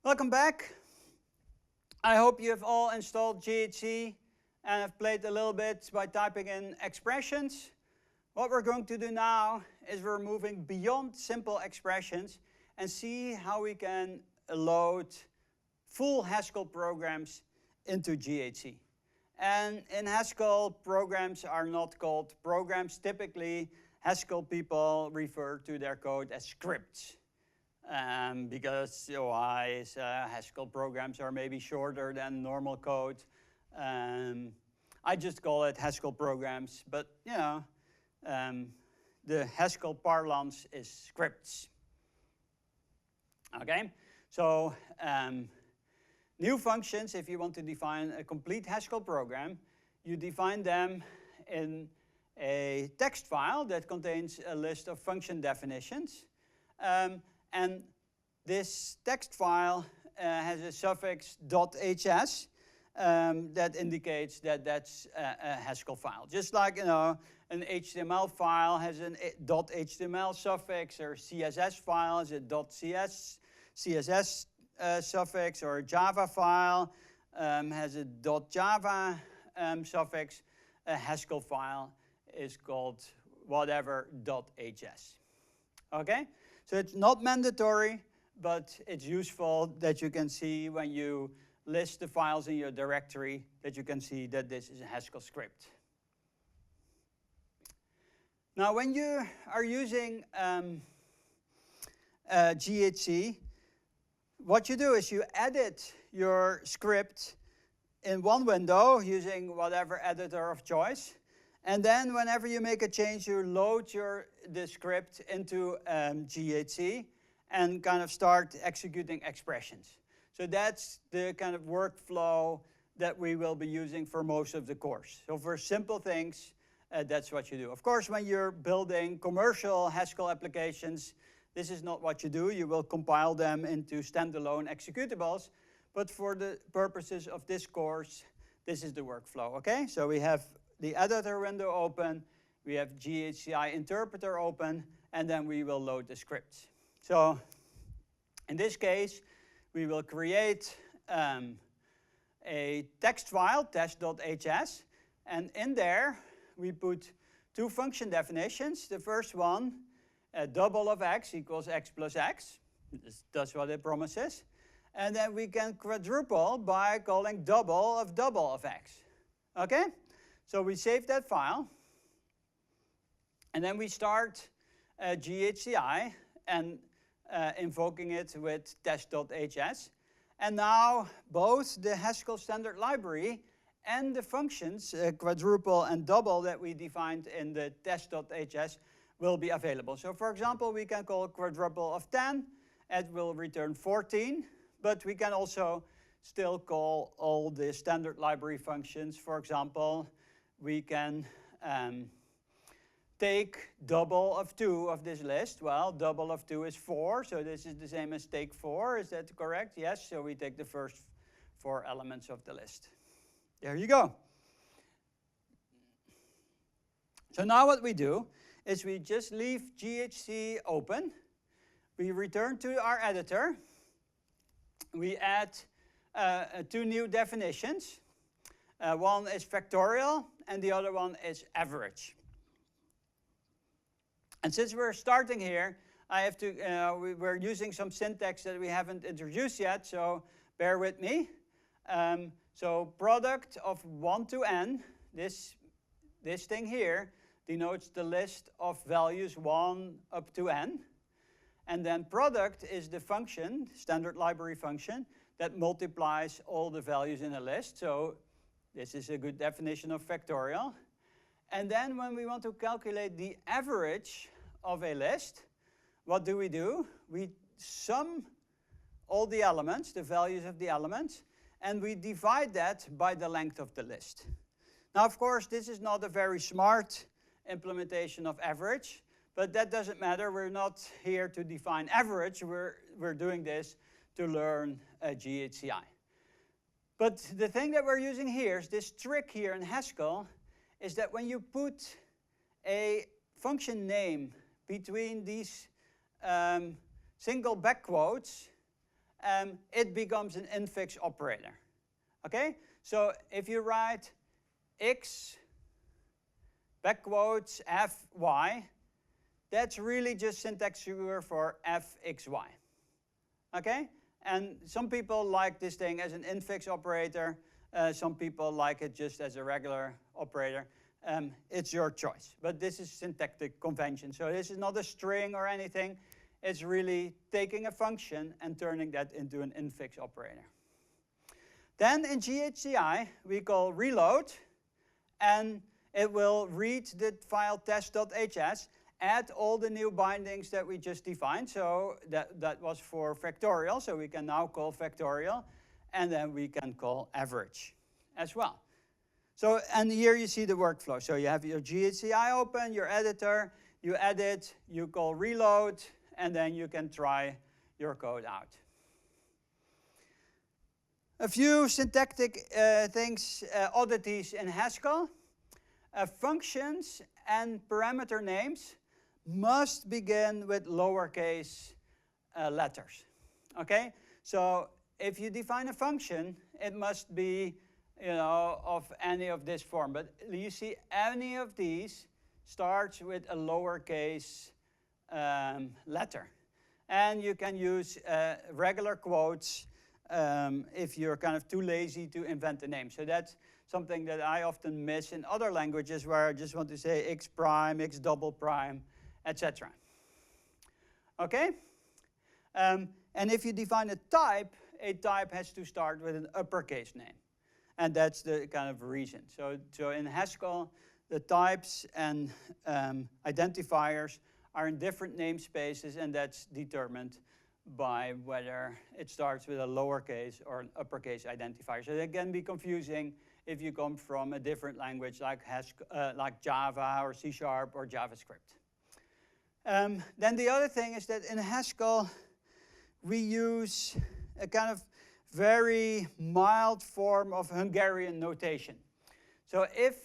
Welcome back. I hope you have all installed GHC and have played a little bit by typing in expressions. What we're going to do now is we're moving beyond simple expressions and see how we can load full Haskell programs into GHC. And in Haskell, programs are not called programs. Typically, Haskell people refer to their code as scripts. Because Haskell programs are maybe shorter than normal code. I just call it Haskell programs, but the Haskell parlance is scripts. Okay, so new functions, if you want to define a complete Haskell program, you define them in a text file that contains a list of function definitions. And this text file has a suffix .hs that indicates that that's a Haskell file. Just like an HTML file has an .html suffix, or CSS file has a .css suffix, or a Java file has a .java suffix. A Haskell file is called whatever .hs. Okay? So it's not mandatory, but it's useful that you can see when you list the files in your directory that you can see that this is a Haskell script. Now, when you are using GHC, what you do is you edit your script in one window using whatever editor of choice. And then whenever you make a change, you load the script into GHC and kind of start executing expressions. So that's the kind of workflow that we will be using for most of the course. So for simple things, that's what you do. Of course, when you're building commercial Haskell applications, this is not what you do. You will compile them into standalone executables. But for the purposes of this course, this is the workflow, okay? So we have the editor window open, we have GHCI interpreter open, and then we will load the scripts. So in this case, we will create a text file, test.hs, and in there we put two function definitions. The first one, double of x equals x plus x. That's what it promises. And then we can quadruple by calling double of x. Okay? So we save that file, and then we start GHCI and invoking it with test.hs. And now both the Haskell standard library and the functions, quadruple and double, that we defined in the test.hs will be available. So for example, we can call quadruple of 10, it will return 14, but we can also still call all the standard library functions. For example, we can take double of 2 of this list. Well, double of 2 is 4, so this is the same as take 4. Is that correct? Yes, so we take the first 4 elements of the list. There you go. So now what we do is we just leave GHC open. We return to our editor. We add 2 new definitions. One is factorial, and the other one is average. And since we're starting here, I have to, we're using some syntax that we haven't introduced yet, so bear with me. So product of 1 to n, this thing here, denotes the list of values 1 up to n. And then product is the function, standard library function, that multiplies all the values in a list. So this is a good definition of factorial. And then when we want to calculate the average of a list, what do? We sum all the elements, the values of the elements, and we divide that by the length of the list. Now, of course, this is not a very smart implementation of average, but that doesn't matter. We're not here to define average. We're doing this to learn GHCI. But the thing that we're using here is this trick here in Haskell, is that when you put a function name between these single back quotes, it becomes an infix operator. Okay? So if you write x, back quotes, f, y, that's really just syntax sugar for f, x, y. Okay? And some people like this thing as an infix operator. Some people like it just as a regular operator. It's your choice. But this is syntactic convention. So this is not a string or anything. It's really taking a function and turning that into an infix operator. Then in GHCI, we call reload, and it will read the file test.hs, add all the new bindings that we just defined. So that was for factorial, so we can now call factorial, and then we can call average as well. So, and here you see the workflow. So you have your GHCI open, your editor, you edit, you call reload, and then you can try your code out. A few syntactic things, oddities in Haskell. Functions and parameter names must begin with lowercase letters. Okay? So if you define a function, it must be, of any of this form. But you see any of these starts with a lowercase letter. And you can use regular quotes if you're kind of too lazy to invent a name. So that's something that I often miss in other languages where I just want to say x prime, x double prime, etc. Okay? And if you define a type has to start with an uppercase name. And that's the kind of reason. So in Haskell, the types and identifiers are in different namespaces, and that's determined by whether it starts with a lowercase or an uppercase identifier. So it can be confusing if you come from a different language like Java or C# or JavaScript. Then the other thing is that in Haskell, we use a kind of very mild form of Hungarian notation. So if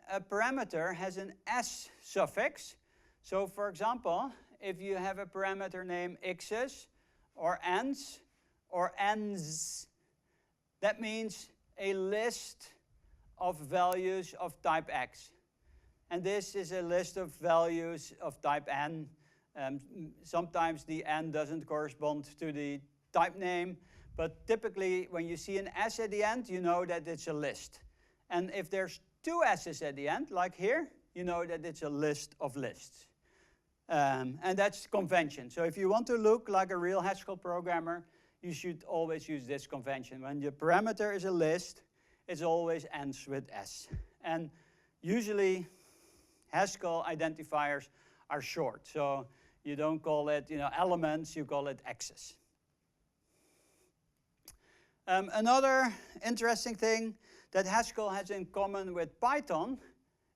a parameter has an s suffix, so for example, if you have a parameter named x's or n's or n's, that means a list of values of type x. And this is a list of values of type n. Sometimes the n doesn't correspond to the type name, but typically when you see an s at the end, you know that it's a list. And if there's two s's at the end, like here, you know that it's a list of lists. And that's convention. So if you want to look like a real Haskell programmer, you should always use this convention. When the parameter is a list, it always ends with s. And usually Haskell identifiers are short. So you don't call it elements, you call it x's. Another interesting thing that Haskell has in common with Python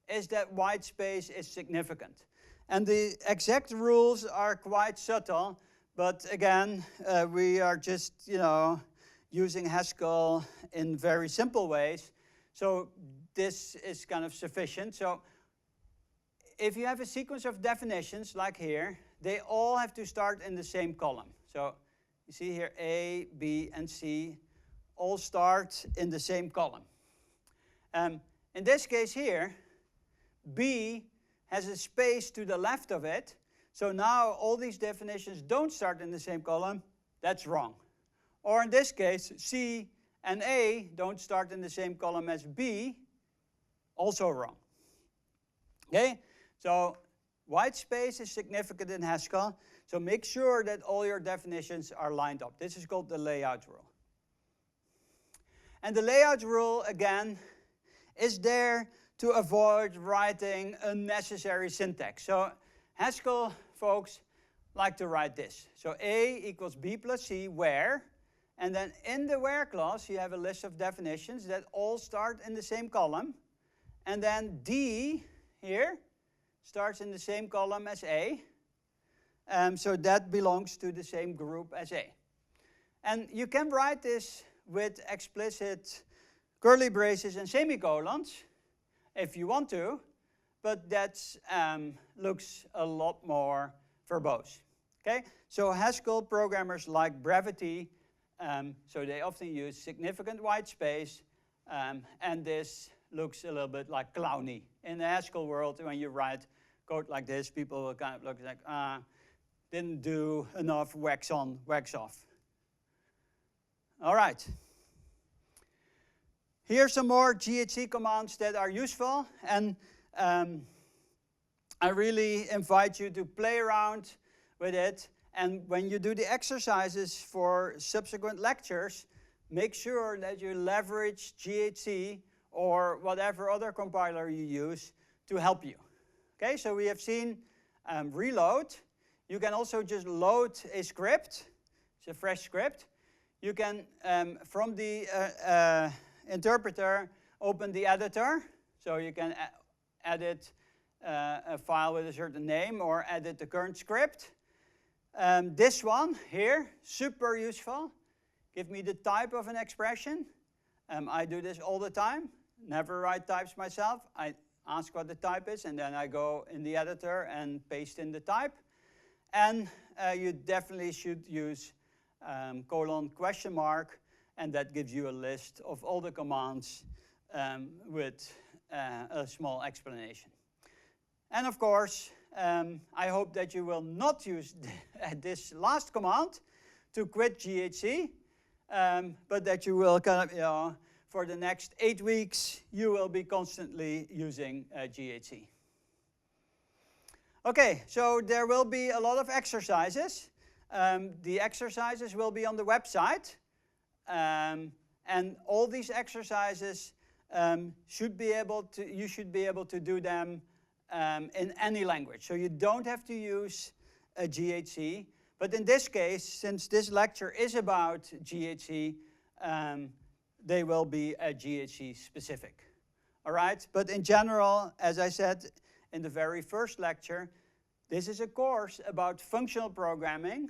is that white space is significant. And the exact rules are quite subtle, but again, we are just, using Haskell in very simple ways. So this is kind of sufficient. So if you have a sequence of definitions like here, they all have to start in the same column. So you see here A, B, and C all start in the same column. In this case here, B has a space to the left of it. So now all these definitions don't start in the same column. That's wrong. Or in this case, C and A don't start in the same column as B. Also wrong. Okay? So white space is significant in Haskell. So make sure that all your definitions are lined up. This is called the layout rule. And the layout rule, again, is there to avoid writing unnecessary syntax. So Haskell folks like to write this. So A equals B plus C where, and then in the where clause you have a list of definitions that all start in the same column. And then D here starts in the same column as A. So that belongs to the same group as A. And you can write this with explicit curly braces and semicolons if you want to, but that looks a lot more verbose. Okay? So Haskell programmers like brevity, So they often use significant white space, and this looks a little bit like clowny. In the Haskell world, when you write code like this, people will kind of look like, didn't do enough wax on, wax off. All right. Here's some more GHC commands that are useful, and I really invite you to play around with it. And when you do the exercises for subsequent lectures, make sure that you leverage GHC or whatever other compiler you use to help you. Okay, so we have seen reload. You can also just load a script. It's a fresh script. You can, from the interpreter, open the editor. So you can edit a file with a certain name or edit the current script. This one here, super useful. Give me the type of an expression. I do this all the time. Never write types myself. I ask what the type is, and then I go in the editor and paste in the type. And you definitely should use colon question mark, and that gives you a list of all the commands with a small explanation. And of course, I hope that you will not use this last command to quit GHC, but that you will kind of, for the next 8 weeks, you will be constantly using GHC. Okay, so there will be a lot of exercises. The exercises will be on the website, and all these exercises you should be able to do them in any language. So you don't have to use a GHC, but in this case, since this lecture is about GHC, they will be GHC specific. All right, but in general, as I said in the very first lecture, this is a course about functional programming.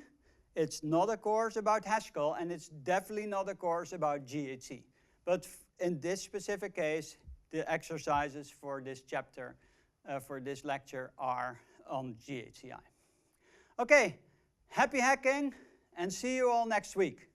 It's not a course about Haskell, and it's definitely not a course about GHC. But in this specific case, the exercises for this chapter, for this lecture, are on GHCI. Okay, happy hacking, and see you all next week.